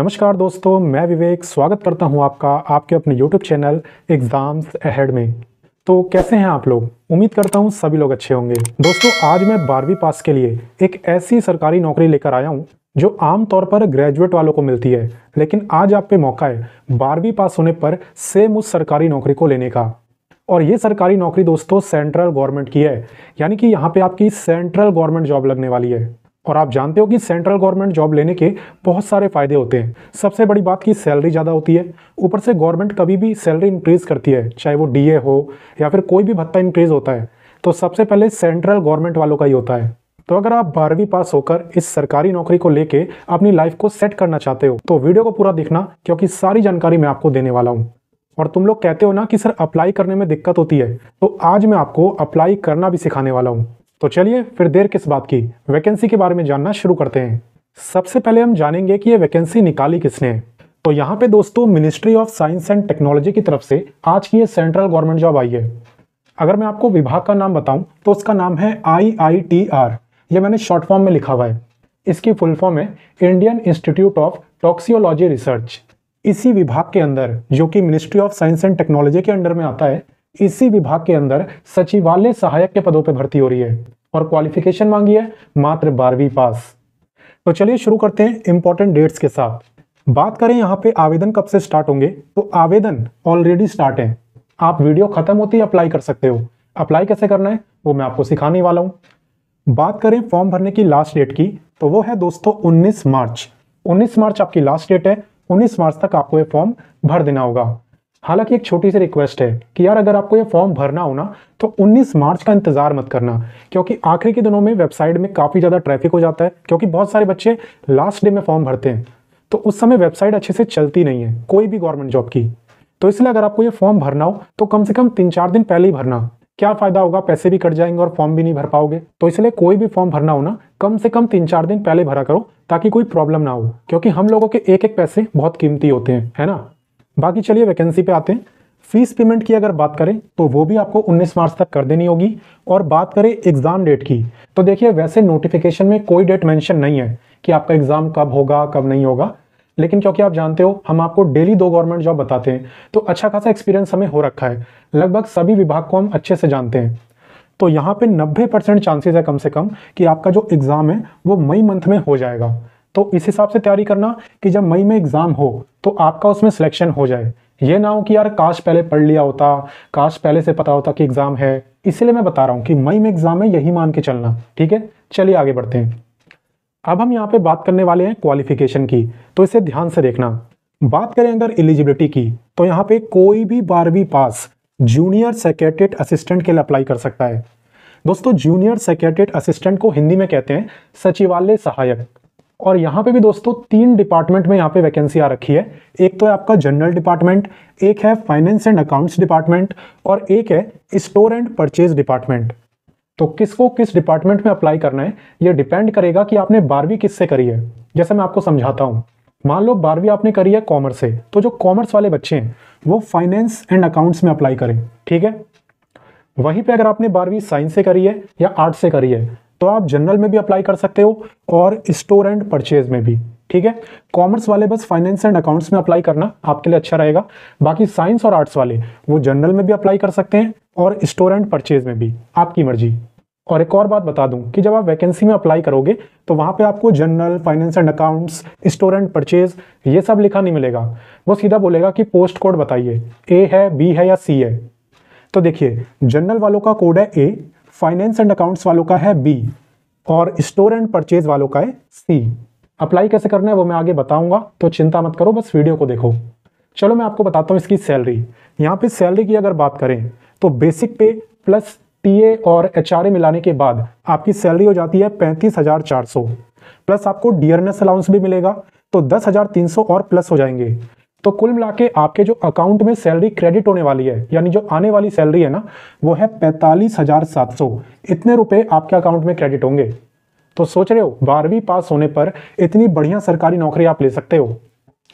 नमस्कार दोस्तों, मैं विवेक स्वागत करता हूं आपका आपके अपने YouTube चैनल एग्ज़ाम्स अहेड में। तो कैसे हैं आप लोग? उम्मीद करता हूं सभी लोग अच्छे होंगे। दोस्तों, आज मैं 12वीं पास के लिए एक ऐसी सरकारी नौकरी लेकर आया हूं जो आमतौर पर ग्रेजुएट वालों को मिलती है, लेकिन आज आप पे मौका है 12वीं पास होने पर सेम उस सरकारी नौकरी को लेने का। और ये सरकारी नौकरी दोस्तों सेंट्रल गवर्नमेंट की है, यानी कि यहाँ पे आपकी सेंट्रल गवर्नमेंट जॉब लगने वाली है। और आप जानते हो कि सेंट्रल गवर्नमेंट जॉब लेने के बहुत सारे फायदे होते हैं। सबसे बड़ी बात की सैलरी ज़्यादा होती है, ऊपर से गवर्नमेंट कभी भी सैलरी इंक्रीज़ करती है, चाहे वो डीए हो या फिर कोई भी भत्ता इंक्रीज़ होता है तो सबसे पहले सेंट्रल गवर्नमेंट वालों का ही होता है। तो अगर आप 12वीं पास होकर इस सरकारी नौकरी को लेके अपनी लाइफ को सेट करना चाहते हो तो वीडियो को पूरा देखना, क्योंकि सारी जानकारी मैं आपको देने वाला हूँ। और तुम लोग कहते हो ना कि सर अप्लाई करने में दिक्कत होती है, तो आज मैं आपको अप्लाई करना भी सिखाने वाला हूँ। तो चलिए फिर देर किस बात की, वैकेंसी के बारे में जानना शुरू करते हैं। सबसे पहले हम जानेंगे कि ये वैकेंसी निकाली किसने है। तो यहाँ पे दोस्तों ministry of science and technology की तरफ से आज की ये सेंट्रल गवर्नमेंट जॉब आई है। अगर मैं आपको विभाग का नाम बताऊं तो उसका नाम है IITR। ये मैंने शॉर्ट फॉर्म में लिखा हुआ है। इसकी फुल फॉर्म है इंडियन इंस्टीट्यूट ऑफ टॉक्सियोलॉजी रिसर्च। इसी विभाग के अंदर, जो कि ministry of science and technology के अंडर में आता है, इसी विभाग के अंदर सचिवालय सहायक के पदों पर भर्ती हो रही है और क्वालिफिकेशन मांगी है मात्र 12वीं पास। तो चलिए शुरू करते हैं इंपॉर्टेंट डेट्स के साथ। बात करें यहाँ पे आवेदन कब से स्टार्ट होंगे, तो आवेदन ऑलरेडी स्टार्ट है। आप वीडियो खत्म होते ही अप्लाई कर सकते हो। अप्लाई कैसे करना है वो मैं आपको सिखाने वाला हूँ। बात करें फॉर्म भरने की लास्ट डेट की, तो वो है दोस्तों 19 मार्च। 19 मार्च आपकी लास्ट डेट है। 19 मार्च तक आपको ये फॉर्म भर देना होगा। हालांकि एक छोटी सी रिक्वेस्ट है कि यार अगर आपको ये फॉर्म भरना हो ना तो 19 मार्च का इंतजार मत करना, क्योंकि आखिरी के दिनों में वेबसाइट में काफ़ी ज़्यादा ट्रैफिक हो जाता है, क्योंकि बहुत सारे बच्चे लास्ट डे में फॉर्म भरते हैं तो उस समय वेबसाइट अच्छे से चलती नहीं है कोई भी गवर्नमेंट जॉब की। तो इसलिए अगर आपको ये फॉर्म भरना हो तो कम से कम 3-4 दिन पहले ही भरना। क्या फ़ायदा होगा, पैसे भी कट जाएंगे और फॉर्म भी नहीं भर पाओगे। तो इसलिए कोई भी फॉर्म भरना हो ना कम से कम 3-4 दिन पहले भरा करो, ताकि कोई प्रॉब्लम ना हो, क्योंकि हम लोगों के एक एक पैसे बहुत कीमती होते हैं, है ना। बाकी चलिए वैकेंसी पे आते हैं। फीस पेमेंट की अगर बात करें तो वो भी आपको 19 मार्च तक कर देनी होगी। और बात करें एग्जाम डेट की, तो देखिए वैसे नोटिफिकेशन में कोई डेट मेंशन नहीं है कि आपका एग्जाम कब होगा कब नहीं होगा, लेकिन क्योंकि आप जानते हो हम आपको डेली 2 गवर्नमेंट जॉब बताते हैं तो अच्छा खासा एक्सपीरियंस हमें हो रखा है। लगभग सभी विभाग को हम अच्छे से जानते हैं। तो यहाँ पे 90% चांसेस है कम से कम कि आपका जो एग्जाम है वो मई मंथ में हो जाएगा। तो इस हिसाब से तैयारी करना कि जब मई में एग्जाम हो तो आपका उसमें सिलेक्शन हो जाए। ये ना हो कि यार काश पहले पढ़ लिया होता, काश पहले से पता होता कि एग्जाम है। इसलिए मैं बता रहा हूँ कि मई में एग्जाम है, यही मान के चलना, ठीक है। चलिए आगे बढ़ते हैं। अब हम यहाँ पे बात करने वाले हैं क्वालिफिकेशन की, तो इसे ध्यान से देखना। बात करें अगर एलिजिबिलिटी की, तो यहाँ पे कोई भी 12वीं पास जूनियर सेक्रेटरीट असिस्टेंट के लिए अप्लाई कर सकता है। दोस्तों जूनियर सेक्रेटरीट असिस्टेंट को हिंदी में कहते हैं सचिवालय सहायक। और यहाँ पे भी दोस्तों 3 डिपार्टमेंट में यहाँ पे वैकेंसी आ रखी है। एक तो है आपका जनरल डिपार्टमेंट, एक है फाइनेंस एंड अकाउंट्स डिपार्टमेंट और एक है स्टोर एंड परचेज डिपार्टमेंट। तो किसको किस डिपार्टमेंट में अप्लाई करना है ये डिपेंड करेगा कि आपने 12वीं किससे करी है। जैसे मैं आपको समझाता हूँ, मान लो 12वीं आपने करी है कॉमर्स से, तो जो कॉमर्स वाले बच्चे हैं वो फाइनेंस एंड अकाउंट्स में अप्लाई करें, ठीक है। वहीं पे अगर आपने 12वीं साइंस से करी है या आर्ट्स से करी है तो आप जनरल में भी अप्लाई कर सकते हो और स्टोर एंड परचेज में भी, ठीक है। कॉमर्स वाले बस फाइनेंस एंड अकाउंट्स में अप्लाई करना आपके लिए अच्छा रहेगा। बाकी साइंस और आर्ट्स वाले वो जनरल में भी अप्लाई कर सकते हैं और स्टोर एंड परचेज में भी, आपकी मर्जी। और एक और बात बता दूं कि जब आप वैकेंसी में अप्लाई करोगे तो वहां पे आपको general, finance and accounts, store and purchase ये सब लिखा नहीं मिलेगा। वो सीधा बोलेगा कि पोस्ट कोड बताइए, ए है, बी है या सी है। तो देखिए जनरल वालों का कोड है ए, फाइनेंस एंड अकाउंट्स वालों का है बी और स्टोर एंड परचेज वालों का है सी। अप्लाई कैसे करना है वो मैं आगे बताऊंगा, तो चिंता मत करो, बस वीडियो को देखो। चलो मैं आपको बताता हूँ इसकी सैलरी। यहाँ पे सैलरी की अगर बात करें तो बेसिक पे प्लस टीए और एचआरए मिलाने के बाद आपकी सैलरी हो जाती है 35,400। प्लस आपको डियरनेस अलाउंस भी मिलेगा तो 10,300 और प्लस हो जाएंगे। तो कुल मिला के आपके जो अकाउंट में सैलरी क्रेडिट होने वाली है, यानी जो आने वाली सैलरी है ना, वो है 45,700। इतने रुपए आपके अकाउंट में क्रेडिट होंगे। तो सोच रहे हो 12वीं पास होने पर इतनी बढ़िया सरकारी नौकरी आप ले सकते हो।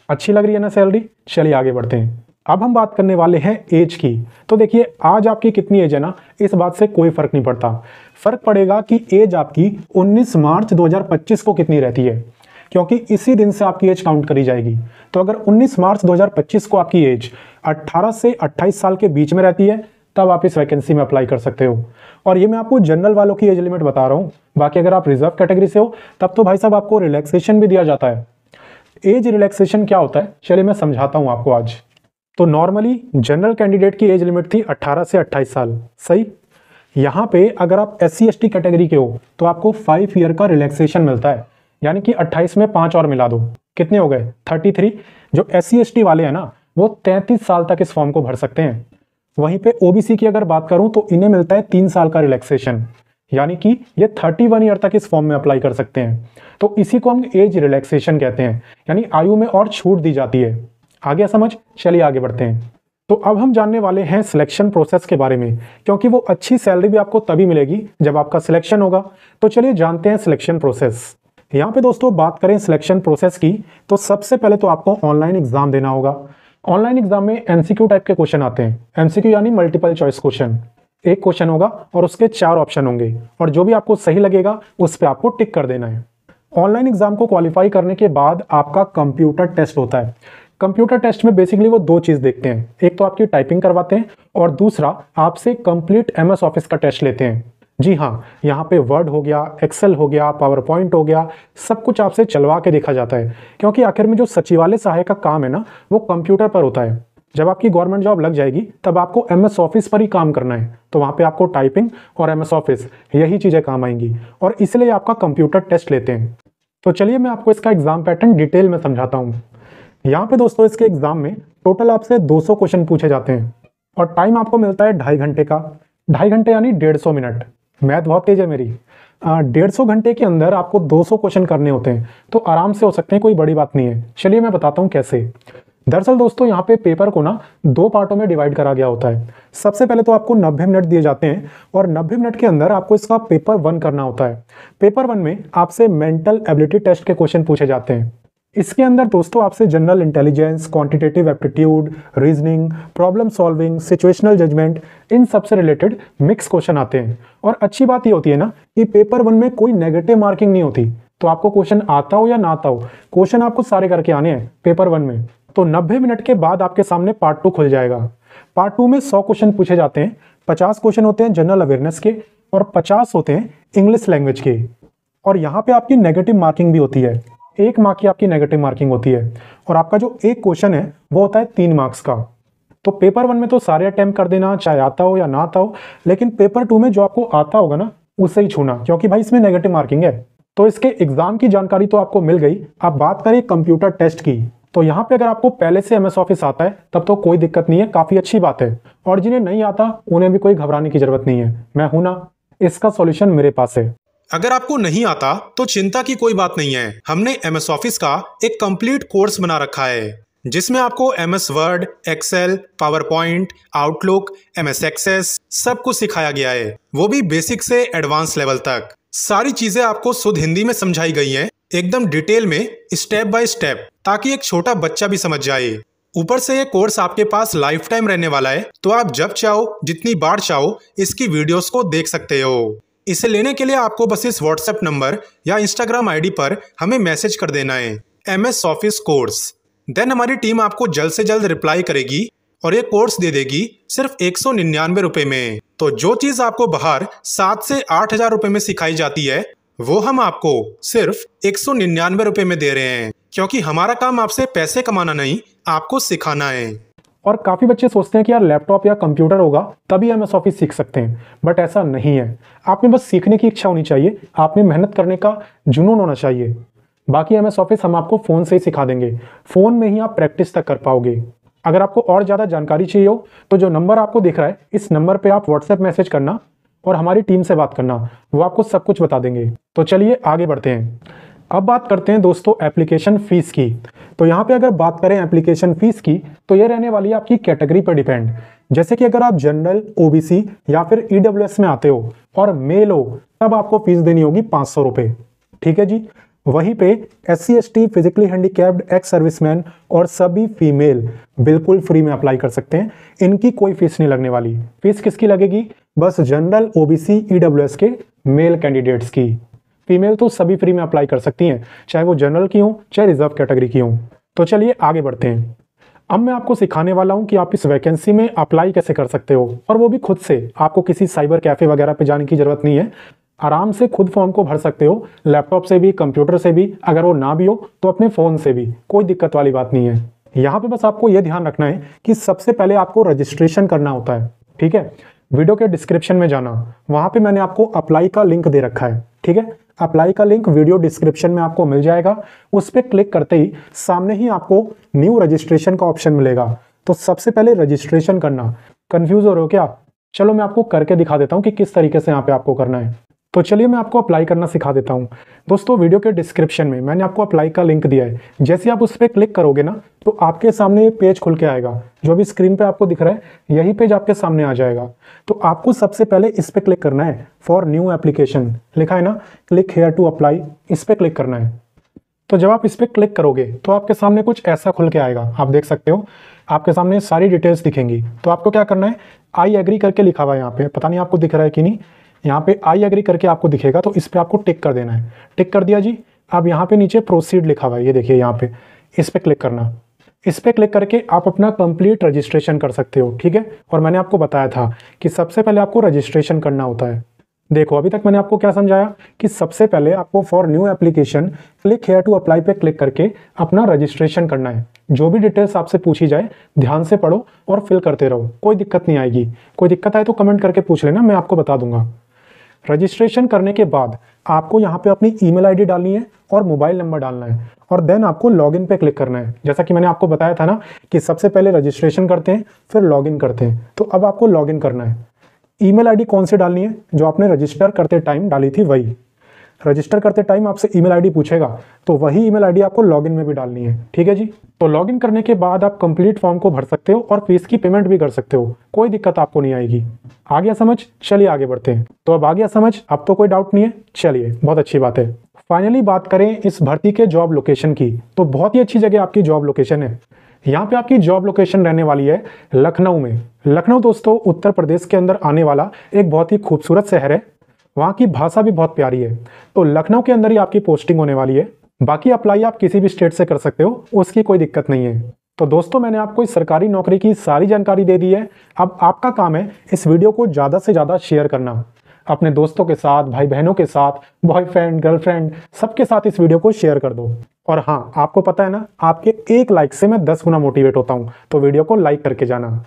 अच्छी लग रही है ना सैलरी। चलिए आगे बढ़ते हैं। अब हम बात करने वाले हैं एज की। तो देखिए आज आपकी कितनी एज है ना, इस बात से कोई फर्क नहीं पड़ता। फर्क पड़ेगा कि एज आपकी 19 मार्च 2025 को कितनी रहती है। क्योंकि इसी दिन से आपकी एज काउंट करी जाएगी। तो अगर 19 मार्च 2025 को आपकी एज 18 से 28 साल के बीच में रहती है तब आप इस वैकेंसी में अप्लाई कर सकते हो। और ये मैं आपको जनरल वालों की एज लिमिट बता रहा हूँ। बाकी अगर आप रिजर्व कैटेगरी से हो तब तो भाई साहब आपको रिलैक्सेशन भी दिया जाता है। एज रिलैक्सेशन क्या होता है चलिए मैं समझाता हूँ आपको आज। तो नॉर्मली जनरल कैंडिडेट की एज लिमिट थी 18 से 28 साल, सही। यहाँ पे अगर आप SC ST कैटेगरी के हो तो आपको 5 ईयर का रिलैक्सेशन मिलता है, यानी कि 28 में 5 और मिला दो, कितने हो गए 33। जो SC ST वाले हैं ना वो 33 साल तक इस फॉर्म को भर सकते हैं। वहीं पे OBC की अगर बात करूं तो इन्हें मिलता है 3 साल का रिलैक्सेशन, यानी कि ये 31 ईयर तक इस फॉर्म में अप्लाई कर सकते हैं। तो इसी को हम एज रिलैक्सेशन कहते हैं, यानी आयु में और छूट दी जाती है। आ गया समझ? चलिए आगे बढ़ते हैं। तो अब हम जानने वाले हैं सिलेक्शन प्रोसेस के बारे में, क्योंकि वो अच्छी सैलरी भी आपको तभी मिलेगी जब आपका सिलेक्शन होगा। तो चलिए जानते हैं सिलेक्शन प्रोसेस। यहाँ पे दोस्तों बात करें सिलेक्शन प्रोसेस की तो सबसे पहले तो आपको ऑनलाइन एग्जाम देना होगा। ऑनलाइन एग्जाम में MCQ टाइप के क्वेश्चन आते हैं। MCQ यानी मल्टीपल चॉइस क्वेश्चन। एक क्वेश्चन होगा और उसके 4 ऑप्शन होंगे और जो भी आपको सही लगेगा उस पर आपको टिक कर देना है। ऑनलाइन एग्जाम को क्वालिफाई करने के बाद आपका कंप्यूटर टेस्ट होता है। कंप्यूटर टेस्ट में बेसिकली वो 2 चीज़ देखते हैं, एक तो आपकी टाइपिंग करवाते हैं और दूसरा आपसे कंप्लीट MS ऑफिस का टेस्ट लेते हैं। जी हाँ, यहाँ पे वर्ड हो गया, एक्सेल हो गया, पावर पॉइंट हो गया, सब कुछ आपसे चलवा के देखा जाता है, क्योंकि आखिर में जो सचिवालय सहायक का काम है ना वो कंप्यूटर पर होता है। जब आपकी गवर्नमेंट जॉब लग जाएगी तब आपको MS ऑफिस पर ही काम करना है, तो वहाँ पे आपको टाइपिंग और MS ऑफिस यही चीज़ें काम आएंगी और इसलिए आपका कंप्यूटर टेस्ट लेते हैं। तो चलिए मैं आपको इसका एग्जाम पैटर्न डिटेल में समझाता हूँ। यहाँ पे दोस्तों इसके एग्जाम में टोटल आपसे 200 क्वेश्चन पूछे जाते हैं और टाइम आपको मिलता है 2.5 घंटे का। 2.5 घंटे यानी 150 मिनट। मैथ बहुत तेज है मेरी। 150 घंटे के अंदर आपको 200 क्वेश्चन करने होते हैं, तो आराम से हो सकते हैं, कोई बड़ी बात नहीं है। चलिए मैं बताता हूँ कैसे। दरअसल दोस्तों यहाँ पे पेपर को ना 2 पार्टों में डिवाइड करा गया होता है। सबसे पहले तो आपको 90 मिनट दिए जाते हैं और 90 मिनट के अंदर आपको इसका पेपर 1 करना होता है। पेपर 1 में आपसे मेंटल एबिलिटी टेस्ट के क्वेश्चन पूछे जाते हैं। इसके अंदर दोस्तों आपसे general intelligence, quantitative aptitude, reasoning, problem solving, situational judgement, इन सब से रिलेटेड मिक्स क्वेश्चन आते हैं। और अच्छी बात ये होती है ना कि पेपर 1 में कोई नेगेटिव मार्किंग नहीं होती, तो आपको क्वेश्चन आता हो या ना आता हो, क्वेश्चन आपको सारे करके आने हैं पेपर 1 में। तो 90 मिनट के बाद आपके सामने पार्ट 2 खुल जाएगा। पार्ट 2 में 100 क्वेश्चन पूछे जाते हैं। 50 क्वेश्चन होते हैं जनरल अवेयरनेस के और 50 होते हैं इंग्लिश लैंग्वेज के। और यहाँ पे आपकी नेगेटिव मार्किंग भी होती है, 1 मार्क की आपकी नेगेटिव मार्किंग होती है। और आपका जो एक क्वेश्चन है वो होता है 3 मार्क्स का। तो पेपर 1 में तो सारे अटेम्प्ट कर देना, चाहे आता हो या ना आता हो, लेकिन पेपर 2 में जो आपको आता होगा ना उसे ही छूना, क्योंकि भाई इसमें नेगेटिव मार्किंग है। तो इसके एग्जाम की जानकारी तो आपको मिल गई। अब बात करें कंप्यूटर टेस्ट की, तो यहाँ पे अगर आपको पहले से MS ऑफिस आता है तब तो कोई दिक्कत नहीं है, काफी अच्छी बात है। और जिन्हें नहीं आता उन्हें भी कोई घबराने की जरूरत नहीं है, मैं हूं ना, इसका सॉल्यूशन मेरे पास है। अगर आपको नहीं आता तो चिंता की कोई बात नहीं है। हमने MS ऑफिस का एक कंप्लीट कोर्स बना रखा है जिसमें आपको MS Word, Excel, PowerPoint, Outlook, MS Access सब कुछ सिखाया गया है, वो भी बेसिक से एडवांस लेवल तक। सारी चीजें आपको शुद्ध हिंदी में समझाई गई हैं, एकदम डिटेल में, स्टेप बाय स्टेप, ताकि एक छोटा बच्चा भी समझ जाए। ऊपर से ये कोर्स आपके पास लाइफ टाइम रहने वाला है, तो आप जब चाहो, जितनी बार चाहो, इसकी वीडियोस को देख सकते हो। इसे लेने के लिए आपको बस इस व्हाट्सएप नंबर या इंस्टाग्राम ID पर हमें मैसेज कर देना है MS ऑफिस कोर्स। देन हमारी टीम आपको जल्द से जल्द रिप्लाई करेगी और ये कोर्स दे देगी सिर्फ 199 रुपए में। तो जो चीज आपको बाहर 7 से 8 हजार रुपए में सिखाई जाती है वो हम आपको सिर्फ 199 रुपए में दे रहे हैं, क्योंकि हमारा काम आपसे पैसे कमाना नहीं, आपको सिखाना है। और काफ़ी बच्चे सोचते हैं कि यार लैपटॉप या कंप्यूटर होगा तभी MS ऑफिस सीख सकते हैं, बट ऐसा नहीं है। आप में बस सीखने की इच्छा होनी चाहिए, आप में मेहनत करने का जुनून होना चाहिए। बाकी MS ऑफिस हम आपको फ़ोन से ही सिखा देंगे, फ़ोन में ही आप प्रैक्टिस तक कर पाओगे। अगर आपको और ज़्यादा जानकारी चाहिए हो तो जो नंबर आपको दिख रहा है इस नंबर पर आप व्हाट्सएप मैसेज करना और हमारी टीम से बात करना, वो आपको सब कुछ बता देंगे। तो चलिए आगे बढ़ते हैं। अब बात करते हैं दोस्तों एप्लीकेशन फ़ीस की। तो यहाँ पे अगर बात करें एप्लीकेशन फ़ीस की तो ये रहने वाली है आपकी कैटेगरी पर डिपेंड। जैसे कि अगर आप जनरल, OBC या फिर EWS में आते हो और मेल हो तब आपको फीस देनी होगी 500 रुपये, ठीक है जी। वहीं पे SC ST, physically handicapped, ex serviceman और सभी फीमेल बिल्कुल फ्री में अप्लाई कर सकते हैं, इनकी कोई फीस नहीं लगने वाली। फीस किसकी लगेगी? बस जनरल, OBC, EWS के मेल कैंडिडेट्स की। फीमेल तो सभी फ्री में अप्लाई कर सकती हैं, चाहे वो जनरल की हो चाहे रिजर्व कैटेगरी की हो। तो चलिए आगे बढ़ते हैं। अब मैं आपको सिखाने वाला हूं कि आप इस वैकेंसी में अप्लाई कैसे कर सकते हो, और वो भी खुद से। आपको किसी साइबर कैफे वगैरह पे जाने की जरूरत नहीं है, आराम से खुद फॉर्म को भर सकते हो, लैपटॉप से भी, कंप्यूटर से भी, अगर वो ना भी हो तो अपने फ़ोन से भी, कोई दिक्कत वाली बात नहीं है। यहाँ पे बस आपको ये ध्यान रखना है कि सबसे पहले आपको रजिस्ट्रेशन करना होता है, ठीक है। वीडियो के डिस्क्रिप्शन में जाना, वहाँ पे मैंने आपको अप्लाई का लिंक दे रखा है, ठीक है। अप्लाई का लिंक वीडियो डिस्क्रिप्शन में आपको मिल जाएगा। उस पर क्लिक करते ही सामने ही आपको न्यू रजिस्ट्रेशन का ऑप्शन मिलेगा। तो सबसे पहले रजिस्ट्रेशन करना। कंफ्यूज हो रहे हो क्या? चलो मैं आपको करके दिखा देता हूँ कि किस तरीके से यहाँ पे आपको करना है। तो चलिए मैं आपको अप्लाई करना सिखा देता हूँ। दोस्तों, वीडियो के डिस्क्रिप्शन में मैंने आपको अप्लाई का लिंक दिया है। जैसे आप उस पर क्लिक करोगे ना, तो आपके सामने ये पेज खुल के आएगा। जो भी स्क्रीन पे आपको दिख रहा है, यही पेज आपके सामने आ जाएगा। तो आपको सबसे पहले इस पर क्लिक करना है। फॉर न्यू एप्लीकेशन लिखा है ना, क्लिक हेयर टू अप्लाई, इस पर क्लिक करना है। तो जब आप इस पर क्लिक करोगे तो आपके सामने कुछ ऐसा खुल के आएगा। आप देख सकते हो आपके सामने सारी डिटेल्स दिखेंगी। तो आपको क्या करना है, आई एग्री करके लिखा हुआ है यहाँ पे, पता नहीं आपको दिख रहा है कि नहीं। यहाँ पे आई एग्री करके आपको दिखेगा, तो इस पर आपको टिक कर देना है। टिक कर दिया जी। अब यहाँ पे नीचे प्रोसीड लिखा हुआ है, ये देखिए यहाँ पे, इस पर क्लिक करना। इस पर क्लिक करके आप अपना कंप्लीट रजिस्ट्रेशन कर सकते हो, ठीक है। और मैंने आपको बताया था कि सबसे पहले आपको रजिस्ट्रेशन करना होता है। देखो अभी तक मैंने आपको क्या समझाया कि सबसे पहले आपको for new application click here to apply पे क्लिक करके अपना रजिस्ट्रेशन करना है। जो भी डिटेल्स आपसे पूछी जाए ध्यान से पढ़ो और फिल करते रहो, कोई दिक्कत नहीं आएगी। कोई दिक्कत आए तो कमेंट करके पूछ लेना, मैं आपको बता दूंगा। रजिस्ट्रेशन करने के बाद आपको यहाँ पे अपनी ईमेल आईडी डालनी है और मोबाइल नंबर डालना है, और देन आपको लॉगिन पे क्लिक करना है। जैसा कि मैंने आपको बताया था ना कि सबसे पहले रजिस्ट्रेशन करते हैं फिर लॉगिन करते हैं। तो अब आपको लॉगिन करना है। ईमेल आईडी कौन सी डालनी है? जो आपने रजिस्टर करते टाइम डाली थी वही। रजिस्टर करते टाइम आपसे ईमेल आईडी पूछेगा, तो वही ईमेल आईडी आपको लॉगिन में भी डालनी है, ठीक है जी। तो लॉगिन करने के बाद आप कंप्लीट फॉर्म को भर सकते हो और फीस की पेमेंट भी कर सकते हो, कोई दिक्कत आपको नहीं आएगी। आ गया समझ? चलिए आगे बढ़ते हैं। तो अब आ गया समझ, अब तो कोई डाउट नहीं है। चलिए, बहुत अच्छी बात है। फाइनली बात करें इस भर्ती के जॉब लोकेशन की, तो बहुत ही अच्छी जगह आपकी जॉब लोकेशन है। यहाँ पे आपकी जॉब लोकेशन रहने वाली है लखनऊ में। लखनऊ दोस्तों उत्तर प्रदेश के अंदर आने वाला एक बहुत ही खूबसूरत शहर है। वहाँ की भाषा भी बहुत प्यारी है। तो लखनऊ के अंदर ही आपकी पोस्टिंग होने वाली है। बाकी अप्लाई आप किसी भी स्टेट से कर सकते हो, उसकी कोई दिक्कत नहीं है। तो दोस्तों मैंने आपको इस सरकारी नौकरी की सारी जानकारी दे दी है। अब आपका काम है इस वीडियो को ज़्यादा से ज़्यादा शेयर करना, अपने दोस्तों के साथ, भाई बहनों के साथ, बॉयफ्रेंड, गर्लफ्रेंड, सबके साथ इस वीडियो को शेयर कर दो। और हाँ, आपको पता है ना, आपके एक लाइक से मैं 10 गुना मोटिवेट होता हूँ, तो वीडियो को लाइक करके जाना।